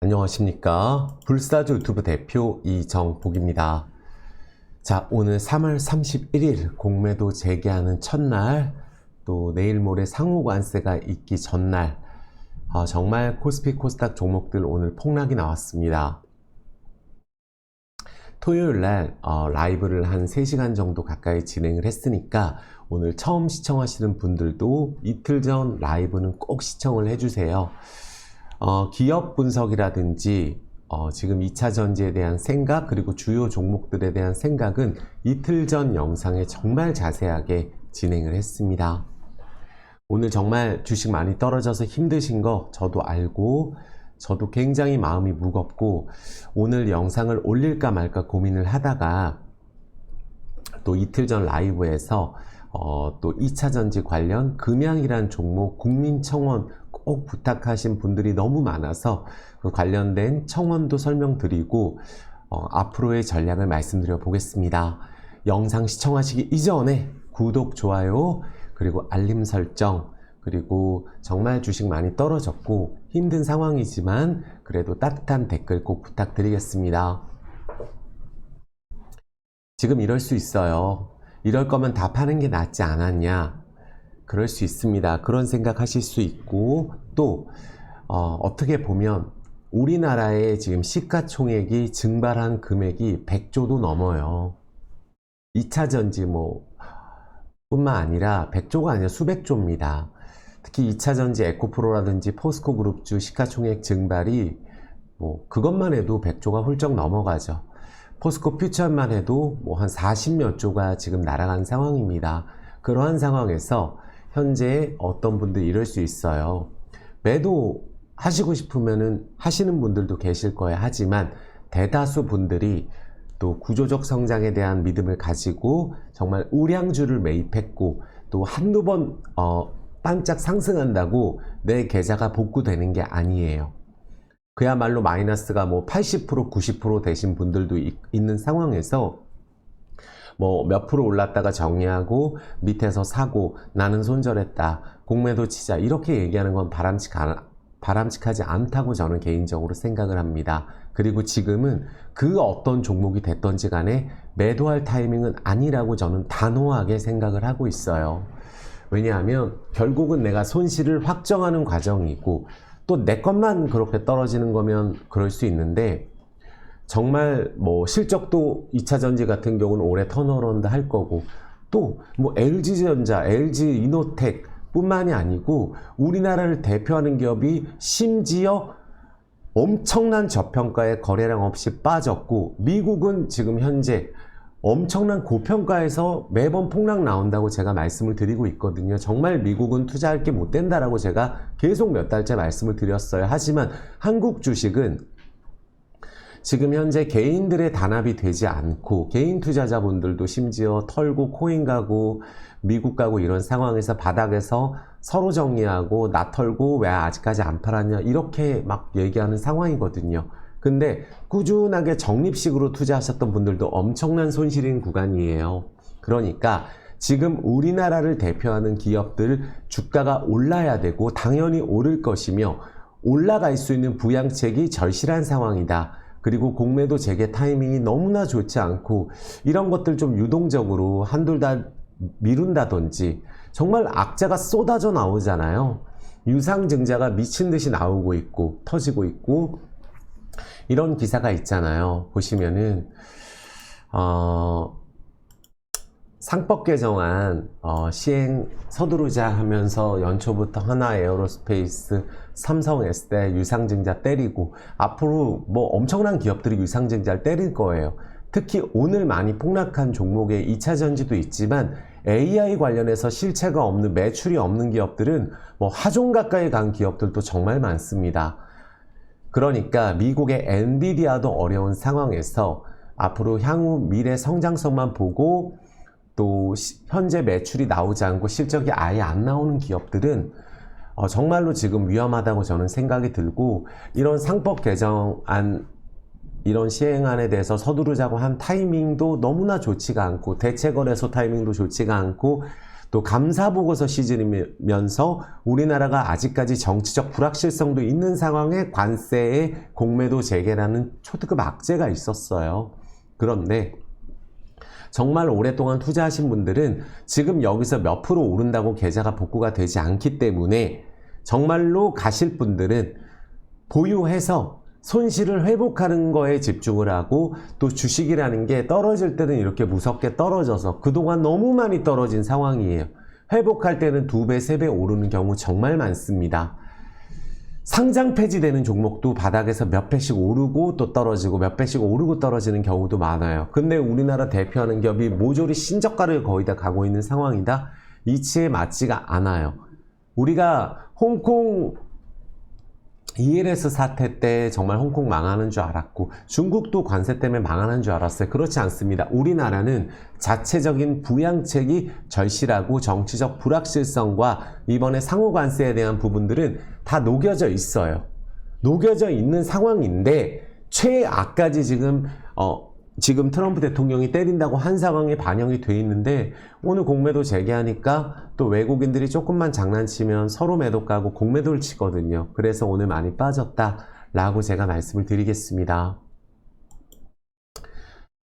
안녕하십니까. 불사조 유튜브 대표 이정복입니다. 자, 오늘 3월 31일 공매도 재개하는 첫날, 또 내일 모레 상호관세가 있기 전날, 정말 코스피 코스닥 종목들 오늘 폭락이 나왔습니다. 토요일날 라이브를 한 3시간 정도 가까이 진행을 했으니까 오늘 처음 시청하시는 분들도 이틀 전 라이브는 꼭 시청을 해주세요. 기업 분석이라든지 지금 2차 전지에 대한 생각, 그리고 주요 종목들에 대한 생각은 이틀 전 영상에 정말 자세하게 진행을 했습니다. 오늘 정말 주식 많이 떨어져서 힘드신 거 저도 알고, 저도 굉장히 마음이 무겁고 오늘 영상을 올릴까 말까 고민을 하다가 또 이틀 전 라이브에서 또 2차 전지 관련 금양이란 종목 국민청원 꼭 부탁하신 분들이 너무 많아서 그 관련된 청원도 설명드리고 앞으로의 전략을 말씀드려 보겠습니다. 영상 시청하시기 이전에 구독, 좋아요, 그리고 알림 설정, 그리고 정말 주식 많이 떨어졌고 힘든 상황이지만 그래도 따뜻한 댓글 꼭 부탁드리겠습니다. 지금 이럴 수 있어요. 이럴 거면 다 파는 게 낫지 않았냐? 그럴 수 있습니다. 그런 생각하실 수 있고, 또 어떻게 보면 우리나라의 지금 시가총액이 증발한 금액이 100조도 넘어요. 2차 전지 뿐만 아니라 100조가 아니라 수백조입니다. 특히 2차 전지 에코프로라든지 포스코그룹주 시가총액 증발이 그것만 해도 100조가 훌쩍 넘어가죠. 포스코 퓨처만 해도 한 40몇 조가 지금 날아간 상황입니다. 그러한 상황에서 현재 어떤 분들이 이럴 수 있어요. 매도 하시고 싶으면은 하시는 분들도 계실 거예요. 하지만 대다수 분들이 또 구조적 성장에 대한 믿음을 가지고 정말 우량주를 매입했고, 또 한두 번 반짝 상승한다고 내 계좌가 복구되는 게 아니에요. 그야말로 마이너스가 80%, 90% 되신 분들도 있는 상황에서 몇 프로 올랐다가 정리하고 밑에서 사고 나는 손절했다, 공매도 치자, 이렇게 얘기하는 건 바람직하지 않다고 저는 개인적으로 생각을 합니다. 그리고 지금은 그 어떤 종목이 됐던지 간에 매도할 타이밍은 아니라고 저는 단호하게 생각을 하고 있어요. 왜냐하면 결국은 내가 손실을 확정하는 과정이고, 또 내 것만 그렇게 떨어지는 거면 그럴 수 있는데, 정말 실적도 2차 전지 같은 경우는 올해 턴어라운드 할 거고, 또 LG전자, LG이노텍 뿐만이 아니고 우리나라를 대표하는 기업이 심지어 엄청난 저평가에 거래량 없이 빠졌고, 미국은 지금 현재 엄청난 고평가에서 매번 폭락 나온다고 제가 말씀을 드리고 있거든요. 정말 미국은 투자할 게 못 된다라고 제가 계속 몇 달째 말씀을 드렸어요. 하지만 한국 주식은 지금 현재 개인들의 단합이 되지 않고, 개인 투자자분들도 심지어 털고 코인 가고 미국 가고 이런 상황에서 바닥에서 서로 정리하고 나 털고 왜 아직까지 안 팔았냐 이렇게 막 얘기하는 상황이거든요. 근데 꾸준하게 적립식으로 투자하셨던 분들도 엄청난 손실인 구간이에요. 그러니까 지금 우리나라를 대표하는 기업들 주가가 올라야 되고 당연히 오를 것이며, 올라갈 수 있는 부양책이 절실한 상황이다. 그리고 공매도 재개 타이밍이 너무나 좋지 않고, 이런 것들 좀 유동적으로 한둘 다 미룬다든지, 정말 악재가 쏟아져 나오잖아요. 유상증자가 미친 듯이 나오고 있고 터지고 있고 이런 기사가 있잖아요. 보시면은 상법 개정안 시행 서두르자 하면서 연초부터 하나 에어로스페이스, 삼성 S대 유상증자 때리고, 앞으로 엄청난 기업들이 유상증자를 때릴 거예요. 특히 오늘 많이 폭락한 종목의 2차 전지도 있지만 AI 관련해서 실체가 없는, 매출이 없는 기업들은 하종 가까이 간 기업들도 정말 많습니다. 그러니까 미국의 엔비디아도 어려운 상황에서 앞으로 향후 미래 성장성만 보고 또 현재 매출이 나오지 않고 실적이 아예 안 나오는 기업들은 정말로 지금 위험하다고 저는 생각이 들고, 이런 상법 개정안, 이런 시행안에 대해서 서두르자고 한 타이밍도 너무나 좋지가 않고, 대체거래소 타이밍도 좋지가 않고, 또 감사보고서 시즌이면서 우리나라가 아직까지 정치적 불확실성도 있는 상황에 관세의 공매도 재개라는 초특급 악재가 있었어요. 그런데 정말 오랫동안 투자하신 분들은 지금 여기서 몇 프로 오른다고 계좌가 복구가 되지 않기 때문에 정말로 가실 분들은 보유해서 손실을 회복하는 거에 집중을 하고, 또 주식이라는 게 떨어질 때는 이렇게 무섭게 떨어져서 그동안 너무 많이 떨어진 상황이에요. 회복할 때는 2배, 3배 오르는 경우 정말 많습니다. 상장 폐지되는 종목도 바닥에서 몇 배씩 오르고 또 떨어지고 몇 배씩 오르고 떨어지는 경우도 많아요. 근데 우리나라 대표하는 기업이 모조리 신저가를 거의 다 가고 있는 상황이다? 이치에 맞지가 않아요. 우리가 홍콩 ELS 사태 때 정말 홍콩 망하는 줄 알았고, 중국도 관세 때문에 망하는 줄 알았어요. 그렇지 않습니다. 우리나라는 자체적인 부양책이 절실하고 정치적 불확실성과 이번에 상호 관세에 대한 부분들은 다 녹여져 있어요. 녹여져 있는 상황인데 최악까지 지금 트럼프 대통령이 때린다고 한 상황에 반영이 돼 있는데, 오늘 공매도 재개하니까 또 외국인들이 조금만 장난치면 서로 매도 까고 공매도를 치거든요. 그래서 오늘 많이 빠졌다라고 제가 말씀을 드리겠습니다.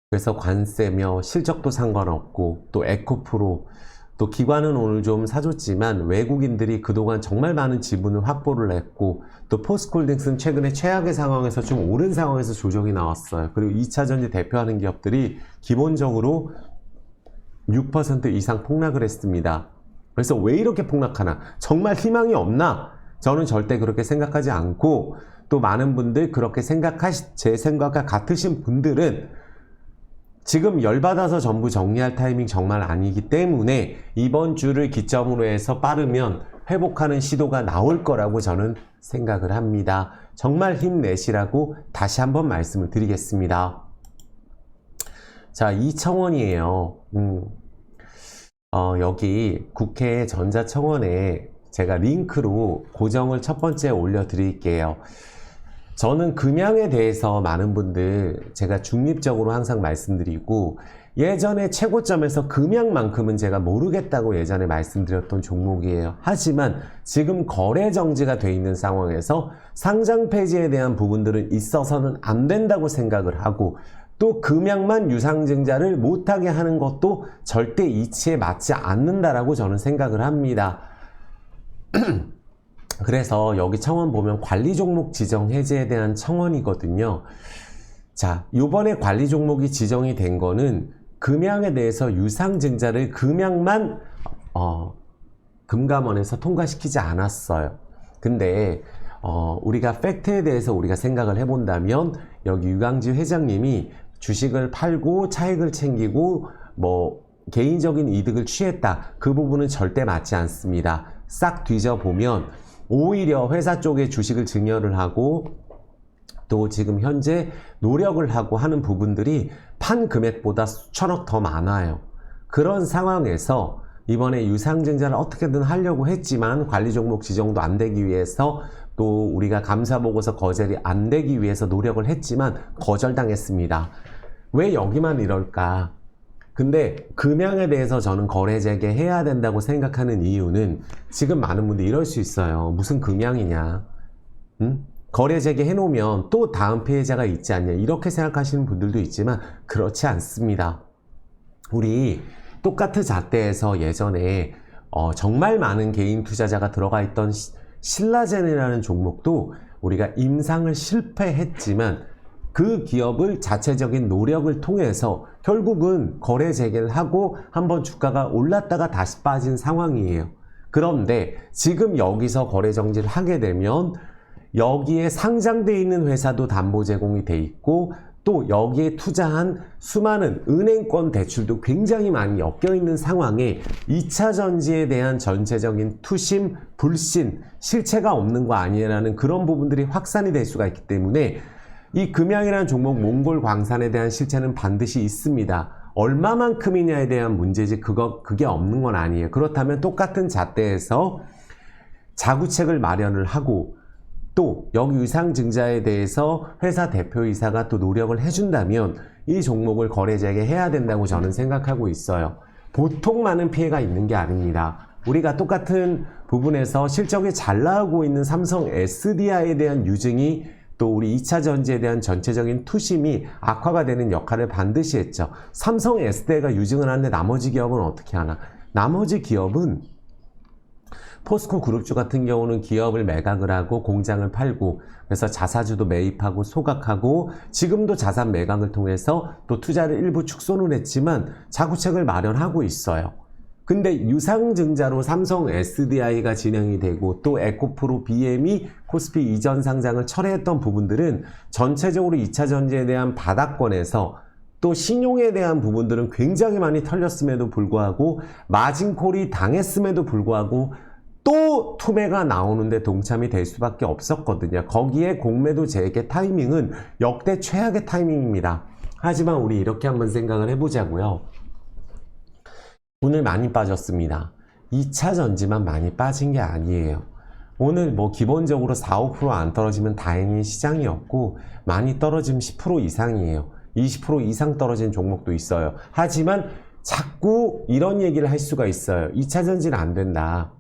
그래서 관세며 실적도 상관없고, 또 에코프로, 또 기관은 오늘 좀 사줬지만 외국인들이 그동안 정말 많은 지분을 확보를 했고, 또 포스코홀딩스는 최근에 최악의 상황에서 좀 오른 상황에서 조정이 나왔어요. 그리고 2차전지 대표하는 기업들이 기본적으로 6% 이상 폭락을 했습니다. 그래서 왜 이렇게 폭락하나? 정말 희망이 없나? 저는 절대 그렇게 생각하지 않고, 또 많은 분들 그렇게 제 생각과 같으신 분들은 지금 열받아서 전부 정리할 타이밍 정말 아니기 때문에 이번 주를 기점으로 해서 빠르면 회복하는 시도가 나올 거라고 저는 생각을 합니다. 정말 힘내시라고 다시 한번 말씀을 드리겠습니다. 자, 이청원이에요. 여기 국회 전자청원에 제가 링크로 고정을 첫 번째 올려드릴게요. 저는 금양에 대해서 많은 분들 제가 중립적으로 항상 말씀드리고, 예전에 최고점에서 금양만큼은 제가 모르겠다고 예전에 말씀드렸던 종목이에요. 하지만 지금 거래 정지가 돼 있는 상황에서 상장 폐지에 대한 부분들은 있어서는 안 된다고 생각을 하고, 또 금양만 유상증자를 못하게 하는 것도 절대 이치에 맞지 않는다라고 저는 생각을 합니다. 그래서 여기 청원 보면 관리 종목 지정 해제에 대한 청원이거든요. 자, 요번에 관리 종목이 지정이 된 거는 금양에 대해서 유상증자를 금양만 금감원에서 통과시키지 않았어요. 근데 우리가 팩트에 대해서 우리가 생각을 해본다면, 여기 유강지 회장님이 주식을 팔고 차익을 챙기고 개인적인 이득을 취했다, 그 부분은 절대 맞지 않습니다. 싹 뒤져보면 오히려 회사 쪽에 주식을 증여를 하고, 또 지금 현재 노력을 하고 하는 부분들이 판 금액보다 수천억 더 많아요. 그런 상황에서 이번에 유상증자를 어떻게든 하려고 했지만 관리 종목 지정도 안 되기 위해서, 또 우리가 감사보고서 거절이 안 되기 위해서 노력을 했지만 거절당했습니다. 왜 여기만 이럴까? 근데 금양에 대해서 저는 거래 재개해야 된다고 생각하는 이유는, 지금 많은 분들이 이럴 수 있어요. 무슨 금양이냐? 거래 재개해 놓으면 또 다음 피해자가 있지 않냐? 이렇게 생각하시는 분들도 있지만 그렇지 않습니다. 우리 똑같은 잣대에서 예전에 정말 많은 개인 투자자가 들어가 있던 신라젠이라는 종목도 우리가 임상을 실패했지만 그 기업을 자체적인 노력을 통해서 결국은 거래 재개를 하고 한번 주가가 올랐다가 다시 빠진 상황이에요. 그런데 지금 여기서 거래 정지를 하게 되면 여기에 상장되어 있는 회사도 담보 제공이 돼 있고, 또 여기에 투자한 수많은 은행권 대출도 굉장히 많이 엮여 있는 상황에 2차 전지에 대한 전체적인 투심, 불신, 실체가 없는 거 아니냐라는 그런 부분들이 확산이 될 수가 있기 때문에, 이 금양이라는 종목, 몽골 광산에 대한 실체는 반드시 있습니다. 얼마만큼이냐에 대한 문제지 그게 없는 건 아니에요. 그렇다면 똑같은 잣대에서 자구책을 마련을 하고, 또 여기 유상증자에 대해서 회사 대표이사가 또 노력을 해준다면 이 종목을 거래 재개해야 된다고 저는 생각하고 있어요. 보통 많은 피해가 있는 게 아닙니다. 우리가 똑같은 부분에서 실적이 잘 나오고 있는 삼성 SDI에 대한 유증이 또 우리 2차 전지에 대한 전체적인 투심이 악화가 되는 역할을 반드시 했죠. 삼성 SDI가 유증을 하는데 나머지 기업은 어떻게 하나? 나머지 기업은 포스코 그룹주 같은 경우는 기업을 매각을 하고 공장을 팔고 그래서 자사주도 매입하고 소각하고 지금도 자산 매각을 통해서 또 투자를 일부 축소는 했지만 자구책을 마련하고 있어요. 근데 유상증자로 삼성 SDI가 진행이 되고 또 에코프로 BM이 코스피 이전 상장을 철회했던 부분들은 전체적으로 2차 전지에 대한 바닥권에서 또 신용에 대한 부분들은 굉장히 많이 털렸음에도 불구하고 마진콜이 당했음에도 불구하고 또 투매가 나오는데 동참이 될 수밖에 없었거든요. 거기에 공매도 재개 타이밍은 역대 최악의 타이밍입니다. 하지만 우리 이렇게 한번 생각을 해보자고요. 오늘 많이 빠졌습니다. 2차 전지만 많이 빠진 게 아니에요. 오늘 뭐 기본적으로 4, 5% 안 떨어지면 다행히 시장이었고 많이 떨어지면 10% 이상이에요. 20% 이상 떨어진 종목도 있어요. 하지만 자꾸 이런 얘기를 할 수가 있어요. 2차 전지는 안 된다.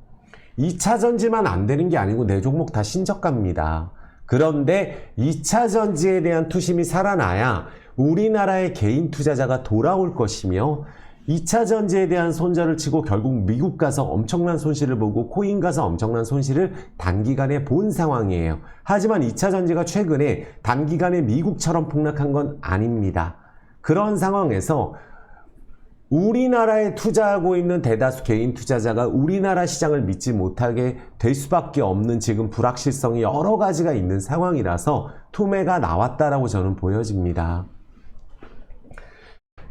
2차 전지만 안 되는 게 아니고 내 종목 다 신저가입니다. 그런데 2차 전지에 대한 투심이 살아나야 우리나라의 개인 투자자가 돌아올 것이며 2차 전지에 대한 손절을 치고 결국 미국 가서 엄청난 손실을 보고 코인 가서 엄청난 손실을 단기간에 본 상황이에요. 하지만 2차 전지가 최근에 단기간에 미국처럼 폭락한 건 아닙니다. 그런 상황에서 우리나라에 투자하고 있는 대다수 개인 투자자가 우리나라 시장을 믿지 못하게 될 수밖에 없는 지금 불확실성이 여러 가지가 있는 상황이라서 투매가 나왔다라고 저는 보여집니다.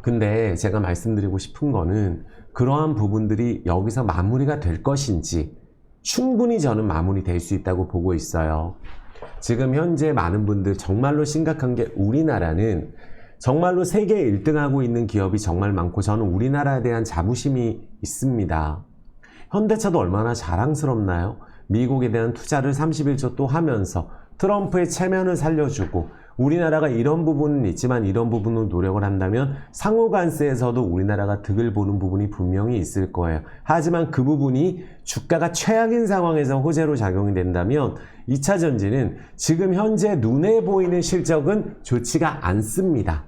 근데 제가 말씀드리고 싶은 거는 그러한 부분들이 여기서 마무리가 될 것인지 충분히 저는 마무리될 수 있다고 보고 있어요. 지금 현재 많은 분들 정말로 심각한 게 우리나라는 정말로 세계 1등하고 있는 기업이 정말 많고 저는 우리나라에 대한 자부심이 있습니다. 현대차도 얼마나 자랑스럽나요? 미국에 대한 투자를 31조 또 하면서 트럼프의 체면을 살려주고 우리나라가 이런 부분은 있지만 이런 부분으로 노력을 한다면 상호관세에서도 우리나라가 득을 보는 부분이 분명히 있을 거예요. 하지만 그 부분이 주가가 최악인 상황에서 호재로 작용이 된다면 2차 전지는 지금 현재 눈에 보이는 실적은 좋지가 않습니다.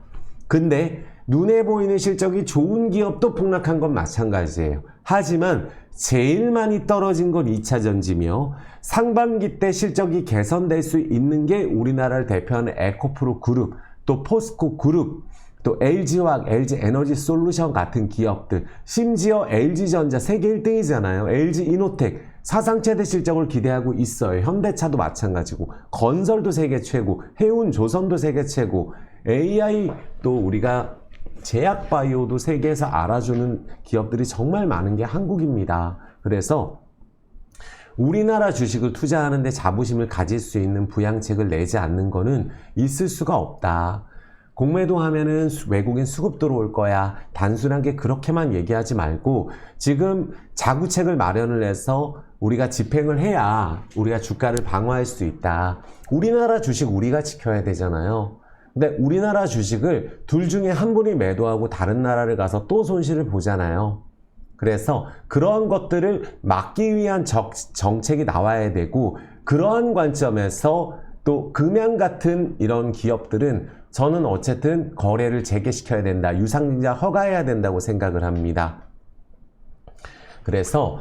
근데 눈에 보이는 실적이 좋은 기업도 폭락한 건 마찬가지예요. 하지만 제일 많이 떨어진 건 2차 전지며 상반기 때 실적이 개선될 수 있는 게 우리나라를 대표하는 에코프로 그룹, 또 포스코 그룹, 또 LG화학, LG에너지솔루션 같은 기업들, 심지어 LG전자 세계 1등이잖아요. LG이노텍 사상 최대 실적을 기대하고 있어요. 현대차도 마찬가지고 건설도 세계 최고, 해운조선도 세계 최고, AI 또 우리가 제약바이오도 세계에서 알아주는 기업들이 정말 많은 게 한국입니다. 그래서 우리나라 주식을 투자하는데 자부심을 가질 수 있는 부양책을 내지 않는 거는 있을 수가 없다. 공매도 하면은 외국인 수급 들어올 거야. 단순하게 그렇게만 얘기하지 말고 지금 자구책을 마련을 해서 우리가 집행을 해야 우리가 주가를 방어할 수 있다. 우리나라 주식 우리가 지켜야 되잖아요. 근데 우리나라 주식을 둘 중에 한 분이 매도하고 다른 나라를 가서 또 손실을 보잖아요. 그래서 그러한 것들을 막기 위한 정책이 나와야 되고 그러한 관점에서 또 금양 같은 이런 기업들은 저는 어쨌든 거래를 재개시켜야 된다. 유상증자 허가해야 된다고 생각을 합니다. 그래서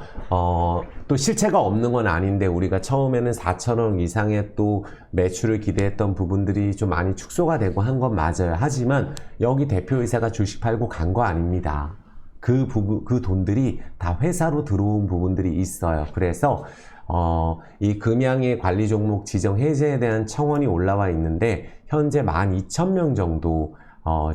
또 실체가 없는 건 아닌데 우리가 처음에는 4천억 이상의 또 매출을 기대했던 부분들이 좀 많이 축소가 되고 한 건 맞아요. 하지만 여기 대표이사가 주식 팔고 간 거 아닙니다. 그 돈들이 다 회사로 들어온 부분들이 있어요. 그래서 이 금양의 관리 종목 지정 해제에 대한 청원이 올라와 있는데 현재 12,000명 정도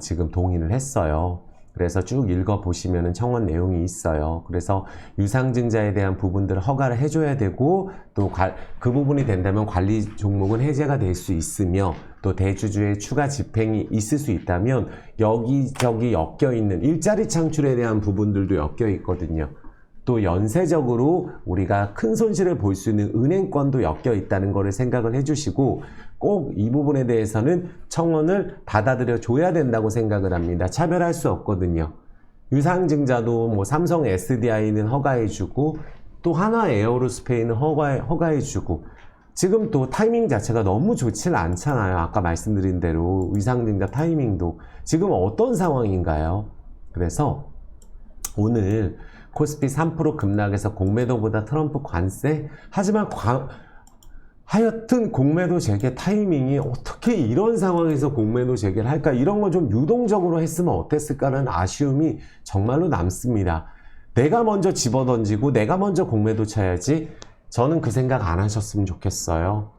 지금 동의를 했어요. 그래서 쭉 읽어보시면 청원 내용이 있어요. 그래서 유상증자에 대한 부분들을 허가를 해줘야 되고 또 그 부분이 된다면 관리 종목은 해제가 될 수 있으며 또 대주주의 추가 집행이 있을 수 있다면 여기저기 엮여있는 일자리 창출에 대한 부분들도 엮여 있거든요. 또 연쇄적으로 우리가 큰 손실을 볼 수 있는 은행권도 엮여 있다는 것을 생각을 해주시고 꼭 이 부분에 대해서는 청원을 받아들여 줘야 된다고 생각을 합니다. 차별할 수 없거든요. 유상증자도 뭐 삼성 SDI는 허가해주고 또 하나 에어로스페이스는 허가해주고 지금 또 타이밍 자체가 너무 좋지는 않잖아요. 아까 말씀드린 대로 유상증자 타이밍도 지금 어떤 상황인가요? 그래서 오늘 코스피 3% 급락해서 공매도보다 트럼프 관세? 하지만 하여튼 공매도 재개 타이밍이 어떻게 이런 상황에서 공매도 재개를 할까? 이런 거 좀 유동적으로 했으면 어땠을까라는 아쉬움이 정말로 남습니다. 내가 먼저 집어던지고 내가 먼저 공매도 쳐야지 저는 그 생각 안 하셨으면 좋겠어요.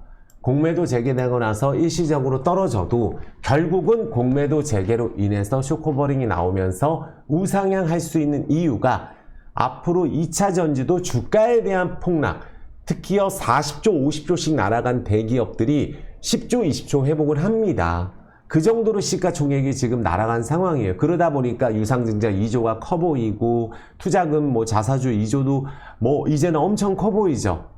공매도 재개되고 나서 일시적으로 떨어져도 결국은 공매도 재개로 인해서 쇼커버링이 나오면서 우상향할 수 있는 이유가 앞으로 2차 전지도 주가에 대한 폭락, 특히요 40조, 50조씩 날아간 대기업들이 10조, 20조 회복을 합니다. 그 정도로 시가총액이 지금 날아간 상황이에요. 그러다 보니까 유상증자 2조가 커 보이고 투자금 뭐 자사주 2조도 뭐 이제는 엄청 커 보이죠.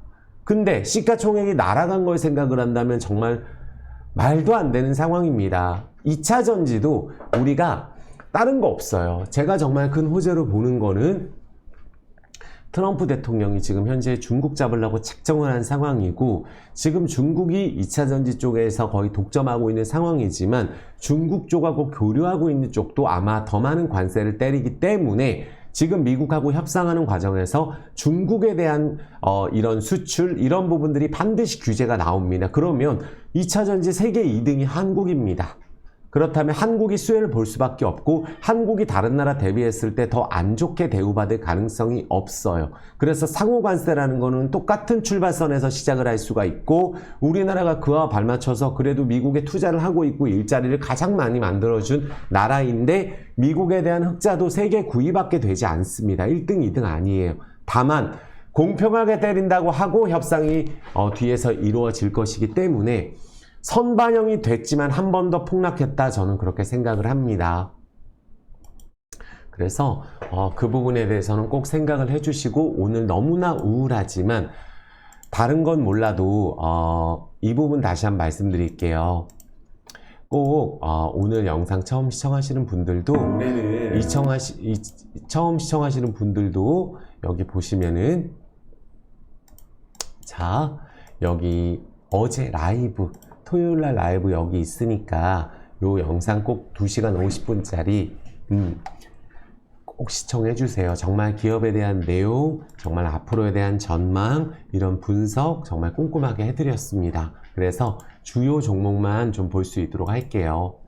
근데 시가총액이 날아간 걸 생각을 한다면 정말 말도 안 되는 상황입니다. 2차 전지도 우리가 다른 거 없어요. 제가 정말 큰 호재로 보는 거는 트럼프 대통령이 지금 현재 중국 잡으려고 책정을 한 상황이고 지금 중국이 2차 전지 쪽에서 거의 독점하고 있는 상황이지만 중국 쪽하고 교류하고 있는 쪽도 아마 더 많은 관세를 때리기 때문에 지금 미국하고 협상하는 과정에서 중국에 대한 이런 수출 이런 부분들이 반드시 규제가 나옵니다. 그러면 2차 전지 세계 2등이 한국입니다. 그렇다면 한국이 수혜를 볼 수밖에 없고 한국이 다른 나라 대비했을 때 더 안 좋게 대우받을 가능성이 없어요. 그래서 상호관세라는 거는 똑같은 출발선에서 시작을 할 수가 있고 우리나라가 그와 발맞춰서 그래도 미국에 투자를 하고 있고 일자리를 가장 많이 만들어준 나라인데 미국에 대한 흑자도 세계 9위밖에 되지 않습니다. 1등, 2등 아니에요. 다만 공평하게 때린다고 하고 협상이 뒤에서 이루어질 것이기 때문에 선반영이 됐지만 한 번 더 폭락했다 저는 그렇게 생각을 합니다. 그래서 그 부분에 대해서는 꼭 생각을 해주시고 오늘 너무나 우울하지만 다른 건 몰라도 이 부분 다시 한번 말씀드릴게요. 꼭 오늘 영상 처음 시청하시는 분들도 처음 시청하시는 분들도 여기 보시면은 자 여기 어제 라이브 토요일날 라이브 여기 있으니까 요 영상 꼭 2시간 50분짜리 꼭 시청해 주세요. 정말 기업에 대한 내용, 정말 앞으로에 대한 전망, 이런 분석 정말 꼼꼼하게 해드렸습니다. 그래서 주요 종목만 좀 볼 수 있도록 할게요.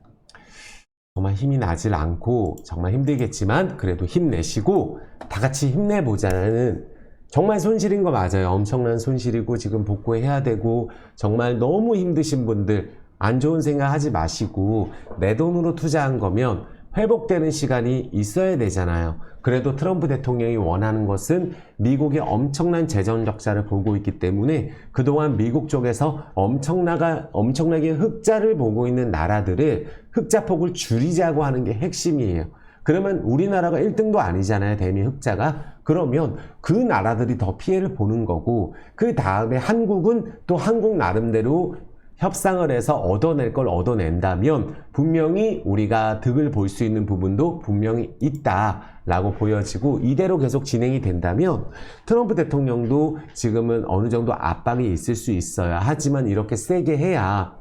정말 힘이 나질 않고 정말 힘들겠지만 그래도 힘내시고 다 같이 힘내보자는 정말 손실인 거 맞아요. 엄청난 손실이고 지금 복구해야 되고 정말 너무 힘드신 분들 안 좋은 생각 하지 마시고 내 돈으로 투자한 거면 회복되는 시간이 있어야 되잖아요. 그래도 트럼프 대통령이 원하는 것은 미국의 엄청난 재정 적자를 보고 있기 때문에 그동안 미국 쪽에서 엄청나게 흑자를 보고 있는 나라들을 흑자폭을 줄이자고 하는 게 핵심이에요. 그러면 우리나라가 1등도 아니잖아요. 대미 흑자가. 그러면 그 나라들이 더 피해를 보는 거고 그 다음에 한국은 또 한국 나름대로 협상을 해서 얻어낼 걸 얻어낸다면 분명히 우리가 득을 볼 수 있는 부분도 분명히 있다라고 보여지고 이대로 계속 진행이 된다면 트럼프 대통령도 지금은 어느 정도 압박이 있을 수 있어요. 하지만 이렇게 세게 해야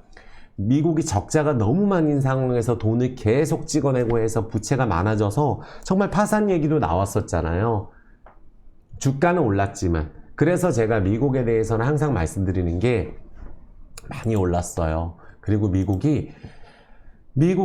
미국이 적자가 너무 많은 상황에서 돈을 계속 찍어내고 해서 부채가 많아져서 정말 파산 얘기도 나왔었잖아요. 주가는 올랐지만 그래서 제가 미국에 대해서는 항상 말씀드리는 게 많이 올랐어요. 그리고 미국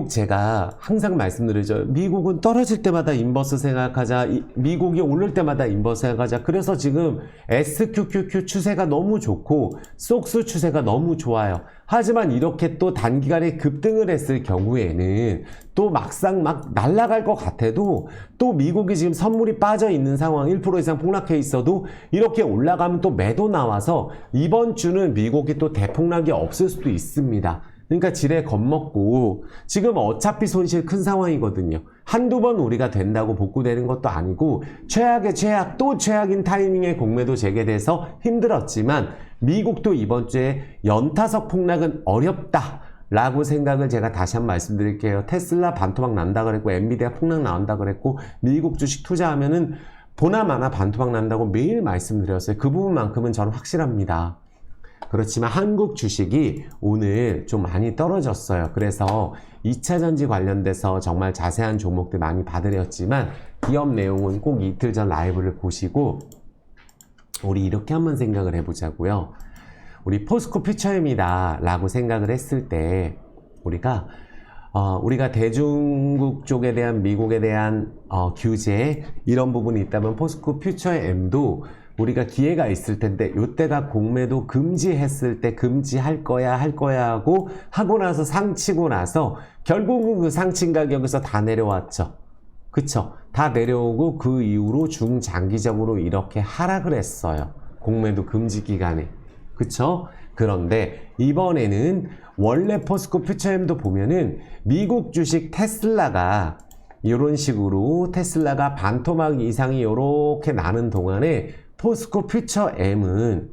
제가 항상 말씀드리죠. 미국은 떨어질 때마다 인버스 생각하자. 미국이 오를 때마다 인버스 생각하자. 그래서 지금 SQQQ 추세가 너무 좋고 속수 추세가 너무 좋아요. 하지만 이렇게 또 단기간에 급등을 했을 경우에는 또 막상 막 날아갈 것 같아도 또 미국이 지금 선물이 빠져 있는 상황 1% 이상 폭락해 있어도 이렇게 올라가면 또 매도 나와서 이번 주는 미국이 또 대폭락이 없을 수도 있습니다. 그러니까 지레 겁먹고 지금 어차피 손실 큰 상황이거든요. 한두 번 우리가 된다고 복구되는 것도 아니고 최악의 최악 또 최악인 타이밍에 공매도 재개돼서 힘들었지만 미국도 이번 주에 연타석 폭락은 어렵다 라고 생각을 제가 다시 한번 말씀드릴게요. 테슬라 반토막 난다 그랬고 엔비디아 폭락 나온다 그랬고 미국 주식 투자하면은 보나마나 반토막 난다고 매일 말씀드렸어요. 그 부분만큼은 저는 확실합니다. 그렇지만 한국 주식이 오늘 좀 많이 떨어졌어요. 그래서 2차전지 관련돼서 정말 자세한 종목들 많이 봐드렸지만 기업 내용은 꼭 이틀 전 라이브를 보시고 우리 이렇게 한번 생각을 해보자고요. 우리 포스코 퓨처엠이다 라고 생각을 했을 때 우리가 대중국 쪽에 대한 미국에 대한 규제 이런 부분이 있다면 포스코 퓨처엠도 우리가 기회가 있을 텐데 요때가 공매도 금지했을 때 금지할 거야 하고 나서 상치고 나서 결국은 그 상친 가격에서 다 내려왔죠. 그쵸? 다 내려오고 그 이후로 중장기적으로 이렇게 하락을 했어요. 공매도 금지 기간에. 그쵸? 그런데 이번에는 원래 포스코 퓨처엠도 보면은 미국 주식 테슬라가 이런 식으로 테슬라가 반토막 이상이 이렇게 나는 동안에 포스코 퓨처엠은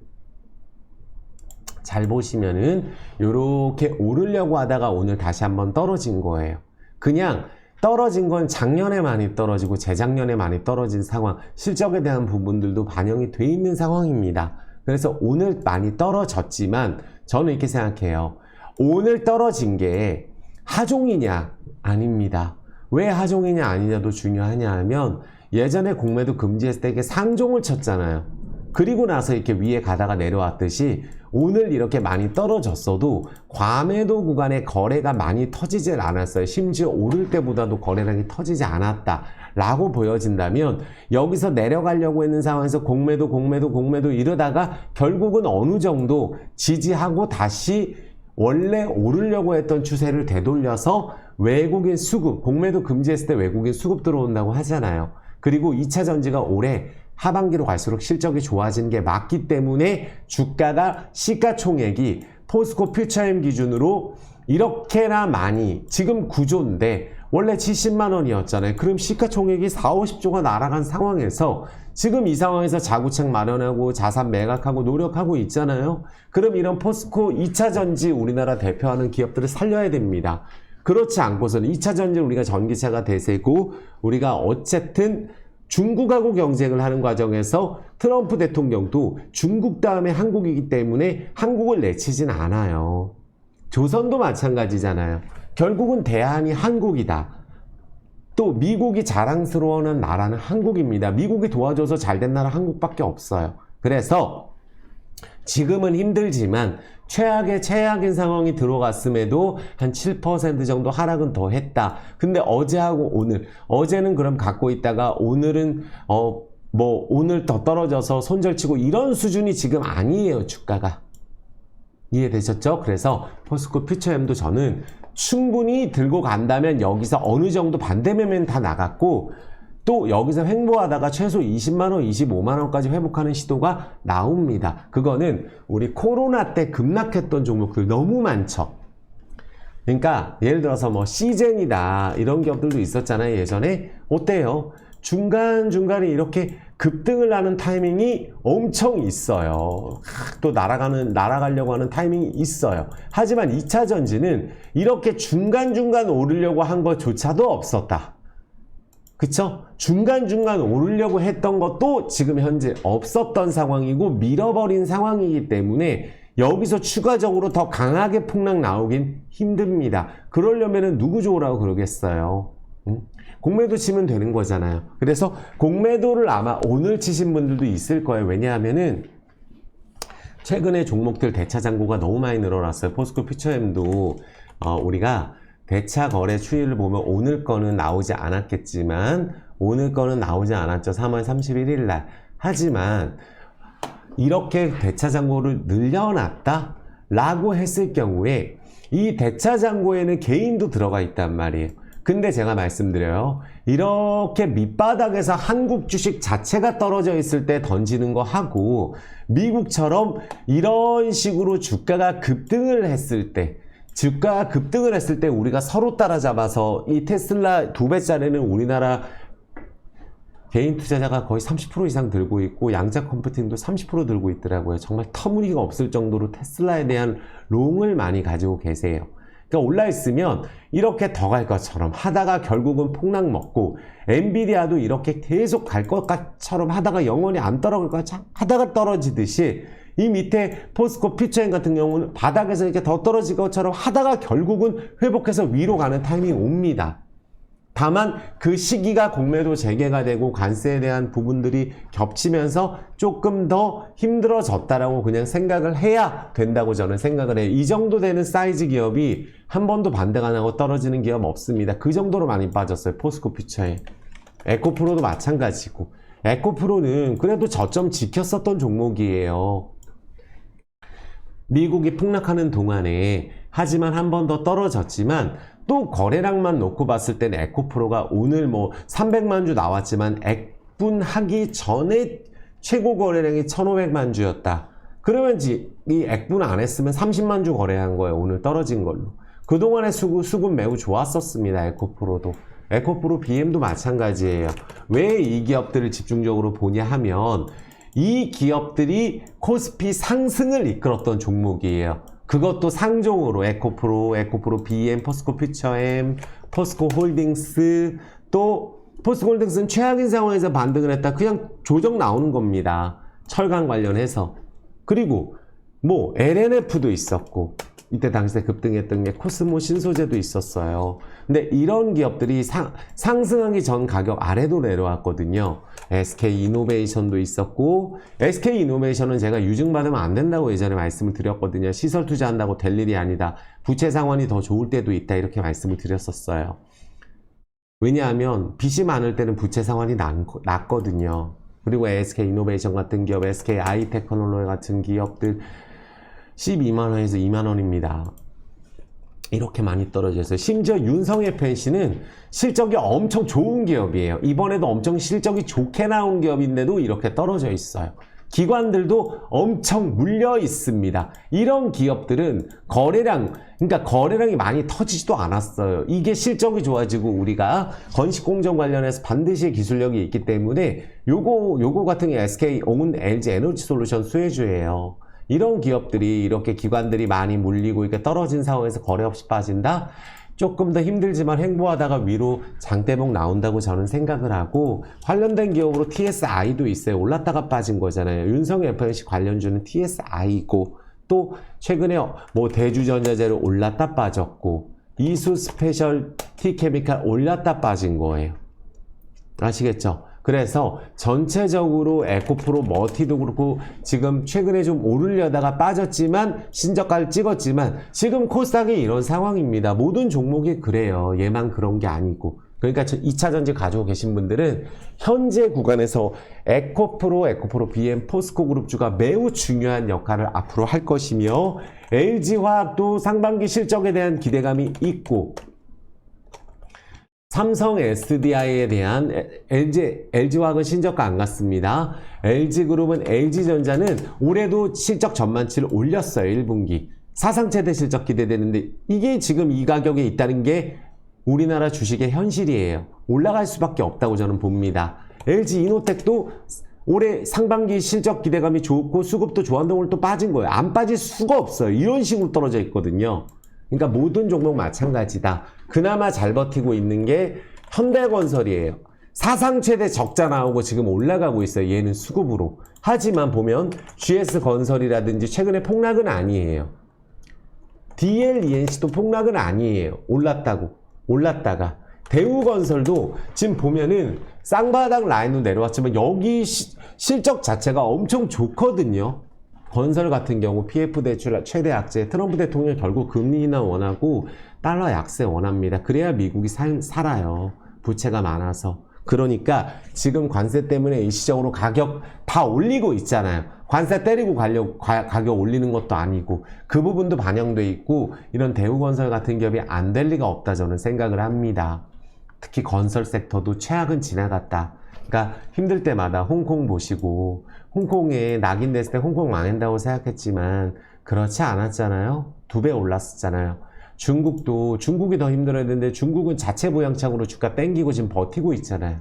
잘 보시면은 이렇게 오르려고 하다가 오늘 다시 한번 떨어진 거예요. 그냥 떨어진 건 작년에 많이 떨어지고 재작년에 많이 떨어진 상황, 실적에 대한 부분들도 반영이 돼 있는 상황입니다. 그래서 오늘 많이 떨어졌지만 저는 이렇게 생각해요. 오늘 떨어진 게 하종이냐? 아닙니다. 왜 하종이냐 아니냐도 중요하냐 하면 예전에 공매도 금지했을 때 이게 상종을 쳤잖아요. 그리고 나서 이렇게 위에 가다가 내려왔듯이 오늘 이렇게 많이 떨어졌어도 과매도 구간에 거래가 많이 터지질 않았어요. 심지어 오를 때보다도 거래량이 터지지 않았다 라고 보여진다면 여기서 내려가려고 했는 상황에서 공매도 이러다가 결국은 어느 정도 지지하고 다시 원래 오르려고 했던 추세를 되돌려서 외국인 수급, 공매도 금지했을 때 외국인 수급 들어온다고 하잖아요. 그리고 2차 전지가 올해 하반기로 갈수록 실적이 좋아지는 게 맞기 때문에 주가가 시가총액이 포스코 퓨처엠 기준으로 이렇게나 많이 지금 구조인데 원래 70만 원이었잖아요. 그럼 시가총액이 4, 50조가 날아간 상황에서 지금 이 상황에서 자구책 마련하고 자산 매각하고 노력하고 있잖아요. 그럼 이런 포스코 2차 전지 우리나라 대표하는 기업들을 살려야 됩니다. 그렇지 않고서는 2차 전지 우리가 전기차가 대세고 우리가 어쨌든 중국하고 경쟁을 하는 과정에서 트럼프 대통령도 중국 다음에 한국이기 때문에 한국을 내치진 않아요. 조선도 마찬가지잖아요. 결국은 대안이 한국이다. 또 미국이 자랑스러워하는 나라는 한국입니다. 미국이 도와줘서 잘된 나라 한국밖에 없어요. 그래서 지금은 힘들지만 최악인 상황이 들어갔음에도 한 7% 정도 하락은 더 했다. 근데 어제하고 오늘, 어제는 그럼 갖고 있다가 오늘은 오늘 더 떨어져서 손절치고 이런 수준이 지금 아니에요, 주가가. 이해되셨죠? 그래서 포스코 퓨처엠도 저는 충분히 들고 간다면 여기서 어느 정도 반대 매매는 다 나갔고 또 여기서 횡보하다가 최소 20만원, 25만원까지 회복하는 시도가 나옵니다. 그거는 우리 코로나 때 급락했던 종목들 너무 많죠. 그러니까 예를 들어서 뭐 시젠이다 이런 기업들도 있었잖아요. 예전에. 어때요? 중간중간에 이렇게 급등을 하는 타이밍이 엄청 있어요. 또 날아가려고 하는 타이밍이 있어요. 하지만 2차 전지는 이렇게 중간중간 오르려고 한 것조차도 없었다. 그쵸? 중간중간 오르려고 했던 것도 지금 현재 없었던 상황이고 밀어버린 상황이기 때문에 여기서 추가적으로 더 강하게 폭락 나오긴 힘듭니다. 그러려면은 누구 좋으라고 그러겠어요? 공매도 치면 되는 거잖아요. 그래서 공매도를 아마 오늘 치신 분들도 있을 거예요. 왜냐하면은 최근에 종목들 대차 잔고가 너무 많이 늘어났어요. 포스코 퓨처엠도 우리가 대차 거래 추이를 보면 오늘 거는 나오지 않았겠지만 오늘 거는 나오지 않았죠. 3월 31일 날. 하지만 이렇게 대차 잔고를 늘려놨다? 라고 했을 경우에 이 대차 잔고에는 개인도 들어가 있단 말이에요. 근데 제가 말씀드려요. 이렇게 밑바닥에서 한국 주식 자체가 떨어져 있을 때 던지는 거 하고 미국처럼 이런 식으로 주가가 급등을 했을 때 우리가 서로 따라잡아서 이 테슬라 2배짜리는 우리나라 개인 투자자가 거의 30% 이상 들고 있고 양자 컴퓨팅도 30% 들고 있더라고요. 정말 터무니가 없을 정도로 테슬라에 대한 롱을 많이 가지고 계세요. 그러니까 올라있으면 이렇게 더 갈 것처럼 하다가 결국은 폭락 먹고, 엔비디아도 이렇게 계속 갈 것처럼 하다가 영원히 안 떨어질 것 하다가 떨어지듯이, 이 밑에 포스코 퓨처엠 같은 경우는 바닥에서 이렇게 더 떨어질 것처럼 하다가 결국은 회복해서 위로 가는 타이밍이 옵니다. 다만 그 시기가 공매도 재개가 되고 관세에 대한 부분들이 겹치면서 조금 더 힘들어졌다라고 그냥 생각을 해야 된다고 저는 생각을 해요. 이 정도 되는 사이즈 기업이 한 번도 반등 안 하고 떨어지는 기업 없습니다. 그 정도로 많이 빠졌어요. 포스코 퓨처에. 에코프로도 마찬가지고. 에코프로는 그래도 저점 지켰었던 종목이에요. 미국이 폭락하는 동안에, 하지만 한 번 더 떨어졌지만 또 거래량만 놓고 봤을 때는 에코프로가 오늘 뭐 300만 주 나왔지만 액분하기 전에 최고 거래량이 1500만 주였다. 그러면 이 액분 안 했으면 30만 주 거래한 거예요. 오늘 떨어진 걸로. 그동안의 수급 매우 좋았었습니다. 에코프로도. 에코프로 BM도 마찬가지예요. 왜 이 기업들을 집중적으로 보냐 하면 이 기업들이 코스피 상승을 이끌었던 종목이에요. 그것도 상종으로 에코프로 BM, 포스코 퓨처엠, 포스코 홀딩스, 또 포스코 홀딩스는 최악인 상황에서 반등을 했다. 그냥 조정 나오는 겁니다. 철강 관련해서. 그리고 뭐 LNF도 있었고, 이때 당시에 급등했던 게 코스모 신소재도 있었어요. 근데 이런 기업들이 상승하기 전 가격 아래도 내려왔거든요. SK이노베이션도 있었고, SK이노베이션은 제가 유증받으면 안 된다고 예전에 말씀을 드렸거든요. 시설 투자한다고 될 일이 아니다. 부채 상환이 더 좋을 때도 있다. 이렇게 말씀을 드렸었어요. 왜냐하면 빚이 많을 때는 부채 상환이 낮거든요. 그리고 SK이노베이션 같은 기업, SK아이테크놀로지 같은 기업들 12만원에서 2만원입니다. 이렇게 많이 떨어져서, 심지어 윤성FNC는 실적이 엄청 좋은 기업이에요. 이번에도 엄청 실적이 좋게 나온 기업인데도 이렇게 떨어져 있어요. 기관들도 엄청 물려 있습니다. 이런 기업들은 그러니까 거래량이 많이 터지지도 않았어요. 이게 실적이 좋아지고 우리가 건식공정 관련해서 반드시 기술력이 있기 때문에 요거 같은 게 SK, 온 LG 에너지솔루션 수혜주예요. 이런 기업들이 이렇게 기관들이 많이 물리고 이렇게 떨어진 상황에서 거래 없이 빠진다? 조금 더 힘들지만 횡보하다가 위로 장대목 나온다고 저는 생각을 하고, 관련된 기업으로 TSI도 있어요. 올랐다가 빠진 거잖아요. 윤성FNC 관련주는 TSI고, 또 최근에 뭐 대주전자재로 올랐다 빠졌고, 이수 스페셜티 케미칼 올랐다 빠진 거예요. 아시겠죠? 그래서 전체적으로 에코프로, 머티도 그렇고 지금 최근에 좀 오르려다가 빠졌지만 신저가를 찍었지만 지금 코스닥이 이런 상황입니다. 모든 종목이 그래요. 얘만 그런 게 아니고. 그러니까 2차전지 가지고 계신 분들은 현재 구간에서 에코프로 BM, 포스코 그룹주가 매우 중요한 역할을 앞으로 할 것이며, LG화학도 상반기 실적에 대한 기대감이 있고, 삼성 SDI에 대한 LG화학은 신저가 안 갔습니다. LG그룹은 LG전자는 올해도 실적 전망치를 올렸어요. 1분기. 사상 최대 실적 기대되는데 이게 지금 이 가격에 있다는 게 우리나라 주식의 현실이에요. 올라갈 수밖에 없다고 저는 봅니다. LG이노텍도 올해 상반기 실적 기대감이 좋고 수급도 좋아한다고 오늘 또 빠진 거예요. 안 빠질 수가 없어요. 이런 식으로 떨어져 있거든요. 그러니까 모든 종목 마찬가지다. 그나마 잘 버티고 있는 게 현대건설이에요. 사상 최대 적자 나오고 지금 올라가고 있어요. 얘는 수급으로. 하지만 보면 GS건설이라든지 최근에 폭락은 아니에요. DLENC도 폭락은 아니에요. 올랐다가. 대우건설도 지금 보면은 쌍바닥 라인으로 내려왔지만 여기 실적 자체가 엄청 좋거든요. 건설 같은 경우 PF 대출 최대 악재, 트럼프 대통령 결국 금리 인하 원하고 달러 약세 원합니다. 그래야 미국이 살아요. 부채가 많아서. 그러니까 지금 관세 때문에 일시적으로 가격 다 올리고 있잖아요. 관세 때리고 가격 올리는 것도 아니고 그 부분도 반영돼 있고, 이런 대우건설 같은 기업이 안 될 리가 없다 저는 생각을 합니다. 특히 건설 섹터도 최악은 지나갔다. 그러니까 힘들 때마다 홍콩 보시고, 홍콩에 낙인됐을 때 홍콩 망한다고 생각했지만 그렇지 않았잖아요. 2배 올랐었잖아요. 중국이 더 힘들어야 되는데 중국은 자체 부양착으로 주가 땡기고 지금 버티고 있잖아요.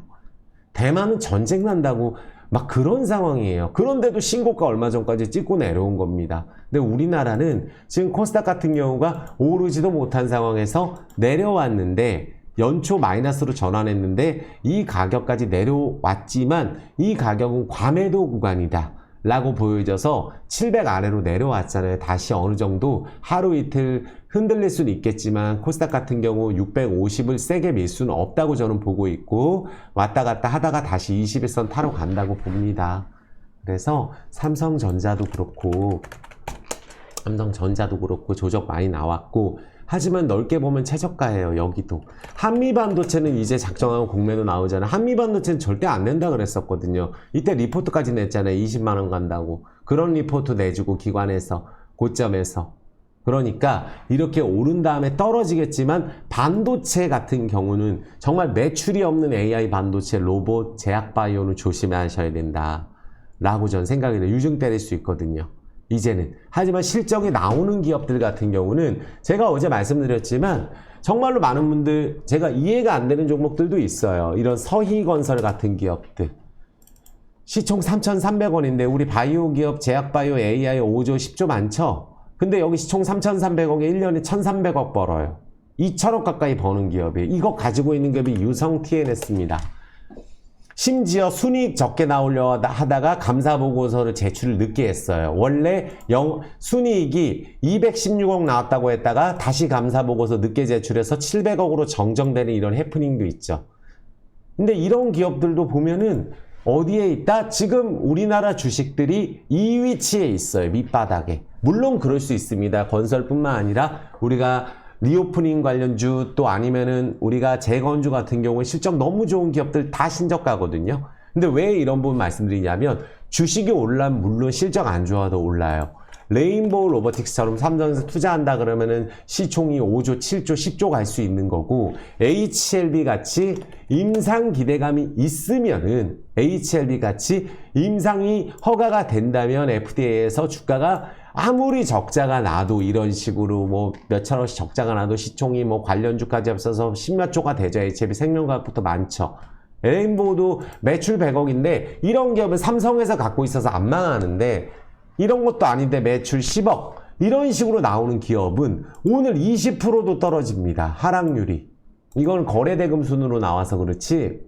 대만은 전쟁 난다고 막 그런 상황이에요. 그런데도 신고가 얼마 전까지 찍고 내려온 겁니다. 근데 우리나라는 지금 코스닥 같은 경우가 오르지도 못한 상황에서 내려왔는데 연초 마이너스로 전환했는데 이 가격까지 내려왔지만 이 가격은 과매도 구간이다 라고 보여져서 700 아래로 내려왔잖아요. 다시 어느 정도 하루 이틀 흔들릴 수는 있겠지만 코스닥 같은 경우 650을 세게 밀 수는 없다고 저는 보고 있고 왔다 갔다 하다가 다시 21선 타러 간다고 봅니다. 그래서 삼성전자도 그렇고 조적 많이 나왔고 하지만 넓게 보면 최저가예요. 여기도 한미반도체는 이제 작정하고 공매도 나오잖아요. 한미반도체는 절대 안 낸다 그랬었거든요. 이때 리포트까지 냈잖아요. 20만원 간다고. 그런 리포트 내주고 기관에서 고점에서. 그러니까 이렇게 오른 다음에 떨어지겠지만 반도체 같은 경우는 정말 매출이 없는 AI 반도체, 로봇, 제약바이오는 조심하셔야 된다 라고 전 생각이 돼요. 유증 때릴 수 있거든요. 이제는. 하지만 실적이 나오는 기업들 같은 경우는 제가 어제 말씀드렸지만 정말로 많은 분들 제가 이해가 안 되는 종목들도 있어요. 이런 서희건설 같은 기업들. 시총 3,300원인데 우리 바이오 기업 제약바이오 AI 5조 10조 많죠? 근데 여기 시총 3,300억에 1년에 1,300억 벌어요. 2천억 가까이 버는 기업이에요. 이거 가지고 있는 기업이 유성 TNS입니다. 심지어 순이익 적게 나오려 하다가 감사보고서를 제출을 늦게 했어요. 원래 순이익이 216억 나왔다고 했다가 다시 감사보고서 늦게 제출해서 700억으로 정정되는 이런 해프닝도 있죠. 근데 이런 기업들도 보면은 어디에 있다? 지금 우리나라 주식들이 이 위치에 있어요. 밑바닥에. 물론 그럴 수 있습니다. 건설뿐만 아니라 우리가 리오프닝 관련주 또 아니면은 우리가 재건주 같은 경우에 실적 너무 좋은 기업들 다 신저가거든요. 근데 왜 이런 부분 말씀드리냐면 주식이 올라면 물론 실적 안 좋아도 올라요. 레인보우 로보틱스처럼 삼성에서 투자한다 그러면은 시총이 5조, 7조, 10조 갈 수 있는 거고 HLB 같이 임상 기대감이 있으면은 HLB 같이 임상이 허가가 된다면 FDA에서 주가가 아무리 적자가 나도 이런 식으로 뭐 몇천원씩 적자가 나도 시총이 뭐 관련주까지 합쳐서 10몇 조가 되죠. HLB 생명과학부터 많죠. 레인보우도 매출 100억인데 이런 기업은 삼성에서 갖고 있어서 안 망하는데 이런 것도 아닌데 매출 10억 이런 식으로 나오는 기업은 오늘 20%도 떨어집니다. 하락률이. 이건 거래대금 순으로 나와서 그렇지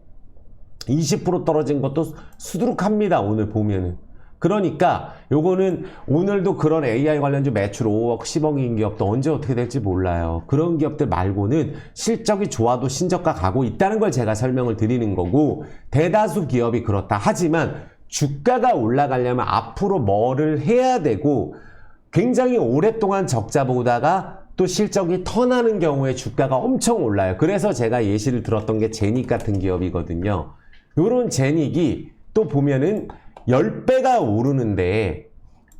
20% 떨어진 것도 수두룩합니다. 오늘 보면은. 그러니까 요거는 오늘도 그런 AI 관련주 매출 5억 10억인 기업도 언제 어떻게 될지 몰라요. 그런 기업들 말고는 실적이 좋아도 신저가 가고 있다는 걸 제가 설명을 드리는 거고 대다수 기업이 그렇다. 하지만 주가가 올라가려면 앞으로 뭐를 해야 되고 굉장히 오랫동안 적자 보다가 또 실적이 턴하는 경우에 주가가 엄청 올라요. 그래서 제가 예시를 들었던 게 제닉 같은 기업이거든요. 요런 제닉이 또 보면은 10배가 오르는데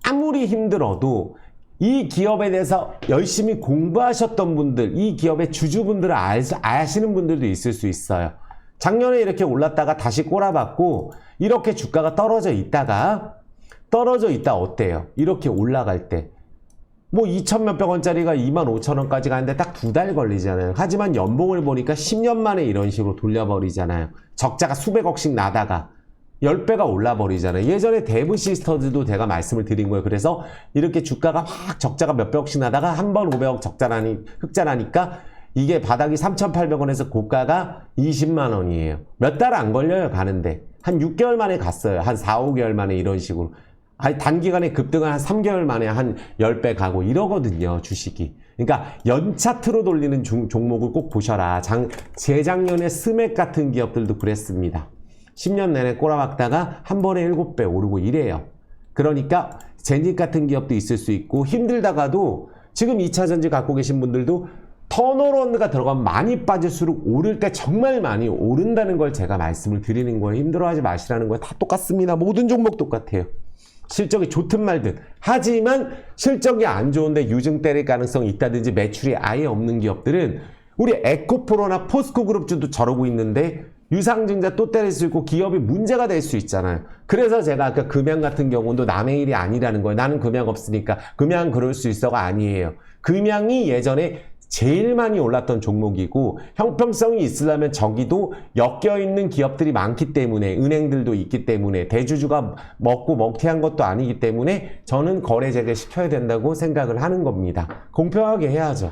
아무리 힘들어도 이 기업에 대해서 열심히 공부하셨던 분들, 이 기업의 주주분들을 아시는 분들도 있을 수 있어요. 작년에 이렇게 올랐다가 다시 꼬라박고 이렇게 주가가 떨어져 있다 어때요? 이렇게 올라갈 때. 뭐 2천 몇백 원짜리가 25,000원까지 가는데 딱 2달 걸리잖아요. 하지만 연봉을 보니까 10년 만에 이런 식으로 돌려버리잖아요. 적자가 수백억씩 나다가 10배가 올라버리잖아요. 예전에 데브 시스터즈도 제가 말씀을 드린 거예요. 그래서 이렇게 주가가 확 적자가 몇백억씩 나다가 한 번 500억 흑자나니까 이게 바닥이 3,800원에서 고가가 20만 원이에요. 몇 달 안 걸려요, 가는데. 한 6개월 만에 갔어요. 한 4, 5개월 만에 이런 식으로. 아니, 단기간에 급등을 한 3개월 만에 한 10배 가고 이러거든요, 주식이. 그러니까 연차트로 돌리는 종목을 꼭 보셔라. 재작년에 스맥 같은 기업들도 그랬습니다. 10년 내내 꼬라박다가 한 번에 7배 오르고 이래요. 그러니까 제닉 같은 기업도 있을 수 있고 힘들다가도 지금 2차전지 갖고 계신 분들도 턴어라운드가 들어가면 많이 빠질수록 오를 때 정말 많이 오른다는 걸 제가 말씀을 드리는 거예요. 힘들어하지 마시라는 거예요. 다 똑같습니다. 모든 종목 똑같아요. 실적이 좋든 말든. 하지만 실적이 안 좋은데 유증 때릴 가능성이 있다든지 매출이 아예 없는 기업들은 우리 에코프로나 포스코그룹주도 저러고 있는데 유상증자 또 때릴 수 있고 기업이 문제가 될 수 있잖아요. 그래서 제가 아까 금양 같은 경우도 남의 일이 아니라는 거예요. 나는 금양 없으니까 금양 그럴 수 있어가 아니에요. 금양이 예전에 제일 많이 올랐던 종목이고 형평성이 있으려면 저기도 엮여있는 기업들이 많기 때문에 은행들도 있기 때문에 대주주가 먹고 먹튀한 것도 아니기 때문에 저는 거래 재개시켜야 된다고 생각을 하는 겁니다. 공평하게 해야죠.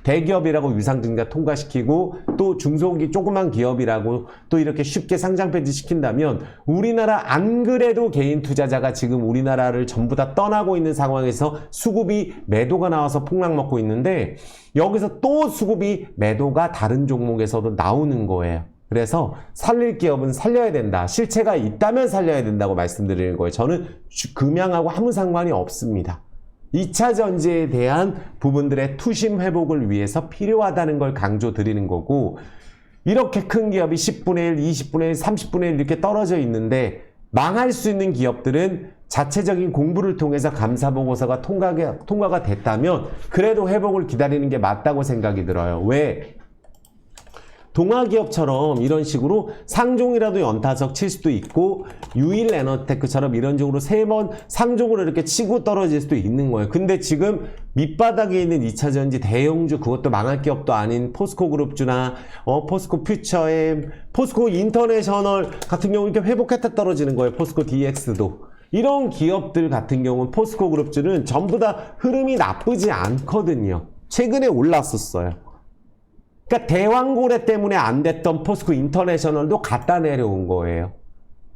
대기업이라고 유상증자 통과시키고 또 중소기 조그만 기업이라고 또 이렇게 쉽게 상장 폐지 시킨다면 우리나라 안 그래도 개인 투자자가 지금 우리나라를 전부 다 떠나고 있는 상황에서 수급이 매도가 나와서 폭락 먹고 있는데 여기서 또 수급이 매도가 다른 종목에서도 나오는 거예요. 그래서 살릴 기업은 살려야 된다. 실체가 있다면 살려야 된다고 말씀드리는 거예요. 저는 금양하고 아무 상관이 없습니다. 2차 전지에 대한 부분들의 투심 회복을 위해서 필요하다는 걸 강조드리는 거고 이렇게 큰 기업이 10분의 1, 20분의 1, 30분의 1 이렇게 떨어져 있는데 망할 수 있는 기업들은 자체적인 공부를 통해서 감사보고서가 통과가 됐다면 그래도 회복을 기다리는 게 맞다고 생각이 들어요. 왜? 동아기업처럼 이런 식으로 상종이라도 연타석 칠 수도 있고 유일에너테크처럼 이런 식으로 3번 상종으로 이렇게 치고 떨어질 수도 있는 거예요. 근데 지금 밑바닥에 있는 2차전지 대형주 그것도 망할 기업도 아닌 포스코그룹주나 포스코 퓨처엠, 포스코 인터내셔널 같은 경우 이렇게 회복했다 떨어지는 거예요. 포스코 DX도. 이런 기업들 같은 경우는 포스코그룹주는 전부 다 흐름이 나쁘지 않거든요. 최근에 올랐었어요. 그러니까 대왕고래 때문에 안 됐던 포스코 인터내셔널도 갖다 내려온 거예요.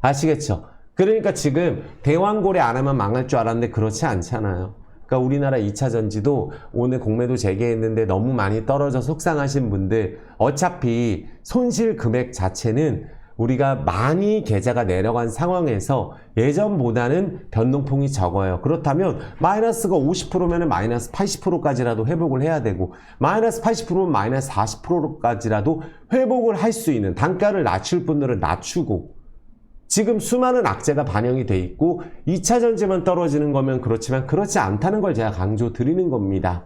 아시겠죠? 그러니까 지금 대왕고래 안 하면 망할 줄 알았는데 그렇지 않잖아요. 그러니까 우리나라 2차 전지도 오늘 공매도 재개했는데 너무 많이 떨어져 속상하신 분들 어차피 손실 금액 자체는 우리가 많이 계좌가 내려간 상황에서 예전보다는 변동폭이 적어요. 그렇다면 마이너스가 50%면 마이너스 80%까지라도 회복을 해야 되고 마이너스 80%면 마이너스 40%까지라도 회복을 할 수 있는 단가를 낮출 분들은 낮추고 지금 수많은 악재가 반영이 돼 있고 2차 전지만 떨어지는 거면 그렇지만 그렇지 않다는 걸 제가 강조 드리는 겁니다.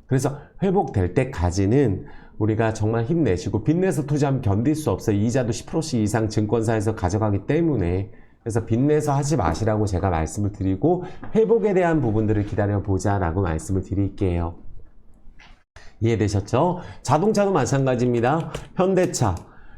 그래서 회복될 때까지는 우리가 정말 힘내시고 빚내서 투자하면 견딜 수 없어요. 이자도 10%씩 이상 증권사에서 가져가기 때문에 그래서 빚내서 하지 마시라고 제가 말씀을 드리고 회복에 대한 부분들을 기다려보자 라고 말씀을 드릴게요. 이해되셨죠? 자동차도 마찬가지입니다.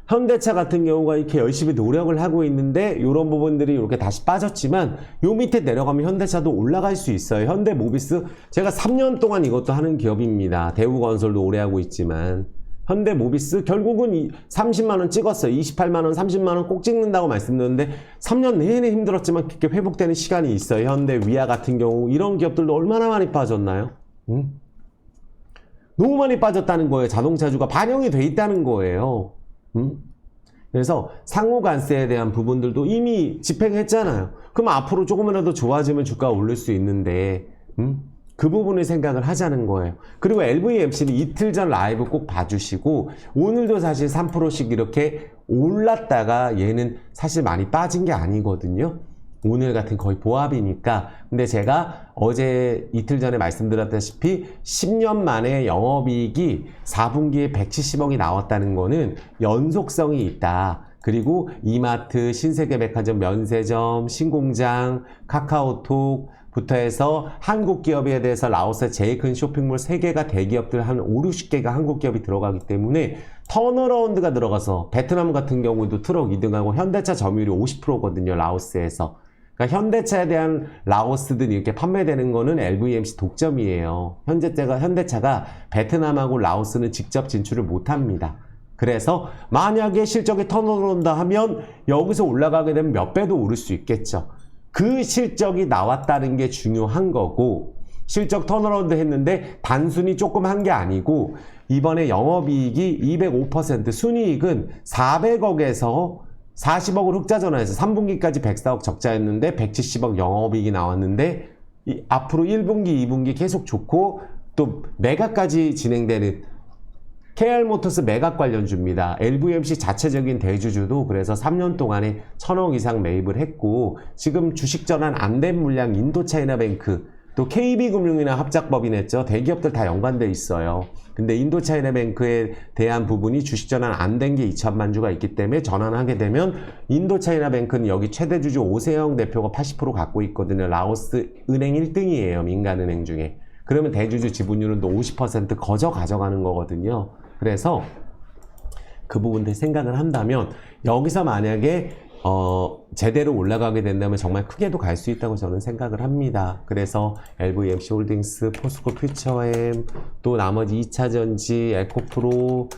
현대차 같은 경우가 이렇게 열심히 노력을 하고 있는데 이런 부분들이 이렇게 다시 빠졌지만 요 밑에 내려가면 현대차도 올라갈 수 있어요. 현대모비스 제가 3년 동안 이것도 하는 기업입니다. 대우건설도 오래 하고 있지만 현대모비스 결국은 30만원 찍었어요. 28만원, 30만원 꼭 찍는다고 말씀드렸는데 3년 내내 힘들었지만 그렇게 회복되는 시간이 있어요. 현대, 위아 같은 경우 이런 기업들도 얼마나 많이 빠졌나요? 너무 많이 빠졌다는 거예요. 자동차주가 반영이 돼 있다는 거예요. 그래서 상호관세에 대한 부분들도 이미 집행했잖아요. 그럼 앞으로 조금이라도 좋아지면 주가가 오를 수 있는데 그 부분을 생각을 하자는 거예요. 그리고 LVMC는 이틀 전 라이브 꼭 봐주시고 오늘도 사실 3%씩 이렇게 올랐다가 얘는 사실 많이 빠진 게 아니거든요. 오늘 같은 거의 보합이니까. 근데 제가 어제 이틀 전에 말씀드렸다시피 10년 만에 영업이익이 4분기에 170억이 나왔다는 거는 연속성이 있다. 그리고 이마트, 신세계백화점, 면세점, 신공장, 카카오톡 부터 해서 한국 기업에 대해서 라오스의 제일 큰 쇼핑몰 3개가 대기업들 한 5, 60개가 한국 기업이 들어가기 때문에 턴어라운드가 들어가서 베트남 같은 경우도 트럭 2등하고 현대차 점유율이 50%거든요. 라오스에서. 그러니까 현대차에 대한 라오스든 이렇게 판매되는 거는 LVMC 독점이에요. 현대차가 베트남하고 라오스는 직접 진출을 못합니다. 그래서 만약에 실적이 턴어라운드 하면 여기서 올라가게 되면 몇 배도 오를 수 있겠죠. 그 실적이 나왔다는 게 중요한 거고 실적 턴어라운드 했는데 단순히 조금 한 게 아니고 이번에 영업이익이 205% 순이익은 400억에서 40억을 흑자 전환해서 3분기까지 104억 적자였는데 170억 영업이익이 나왔는데 앞으로 1분기, 2분기 계속 좋고 또 매각까지 진행되는 KR모터스 매각 관련주입니다. LVMC 자체적인 대주주도 그래서 3년 동안에 1000억 이상 매입을 했고 지금 주식 전환 안 된 물량 인도차이나뱅크 또 KB금융이나 합작법인했죠. 대기업들 다 연관돼 있어요. 근데 인도차이나뱅크에 대한 부분이 주식 전환 안 된 게 2천만 주가 있기 때문에 전환하게 되면 인도차이나뱅크는 여기 최대 주주 오세영 대표가 80% 갖고 있거든요. 라오스 은행 1등이에요. 민간은행 중에. 그러면 대주주 지분율은 또 50% 거저 가져가는 거거든요. 그래서 그 부분들 생각을 한다면 여기서 만약에 제대로 올라가게 된다면 정말 크게도 갈 수 있다고 저는 생각을 합니다. 그래서 LVMC 홀딩스, 포스코 퓨처엠, 또 나머지 2차전지, 에코프로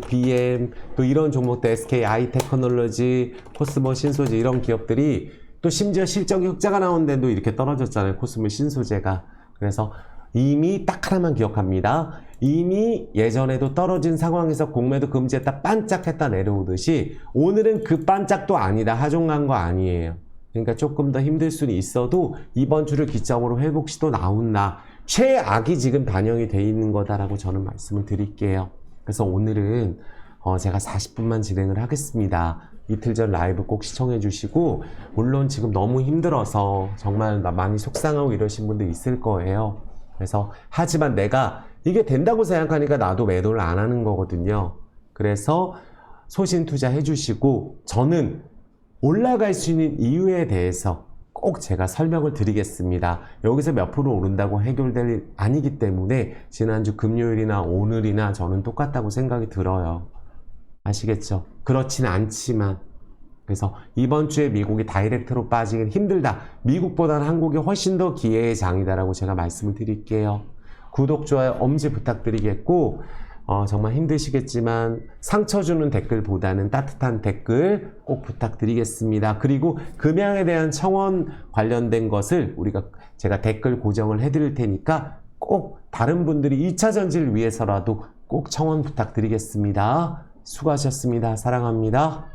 BM, 또 이런 종목들 SK 아이테크놀로지, 코스모 신소재 이런 기업들이 또 심지어 실적 흑자가 나오는데도 이렇게 떨어졌잖아요. 코스모 신소재가. 그래서 이미 딱 하나만 기억합니다. 이미 예전에도 떨어진 상황에서 공매도 금지했다 반짝했다 내려오듯이 오늘은 그 반짝도 아니다. 하종한 거 아니에요. 그러니까 조금 더 힘들 수는 있어도 이번 주를 기점으로 회복 시도 나온다. 최악이 지금 반영이 돼 있는 거다라고 저는 말씀을 드릴게요. 그래서 오늘은 제가 40분만 진행을 하겠습니다. 이틀 전 라이브 꼭 시청해 주시고, 물론 지금 너무 힘들어서 정말 많이 속상하고 이러신 분들 있을 거예요. 그래서 하지만 내가 이게 된다고 생각하니까 나도 매도를 안 하는 거거든요. 그래서 소신 투자해 주시고, 저는 올라갈 수 있는 이유에 대해서 꼭 제가 설명을 드리겠습니다. 여기서 몇 프로 오른다고 해결될 일 아니기 때문에 지난주 금요일이나 오늘이나 저는 똑같다고 생각이 들어요. 아시겠죠? 그렇진 않지만, 그래서 이번 주에 미국이 다이렉트로 빠지긴 힘들다. 미국보다는 한국이 훨씬 더 기회의 장이다라고 제가 말씀을 드릴게요. 구독, 좋아요, 엄지 부탁드리겠고, 정말 힘드시겠지만 상처 주는 댓글보다는 따뜻한 댓글 꼭 부탁드리겠습니다. 그리고 금양에 대한 청원 관련된 것을 제가 댓글 고정을 해드릴 테니까 꼭 다른 분들이 2차 전지를 위해서라도 꼭 청원 부탁드리겠습니다. 수고하셨습니다. 사랑합니다.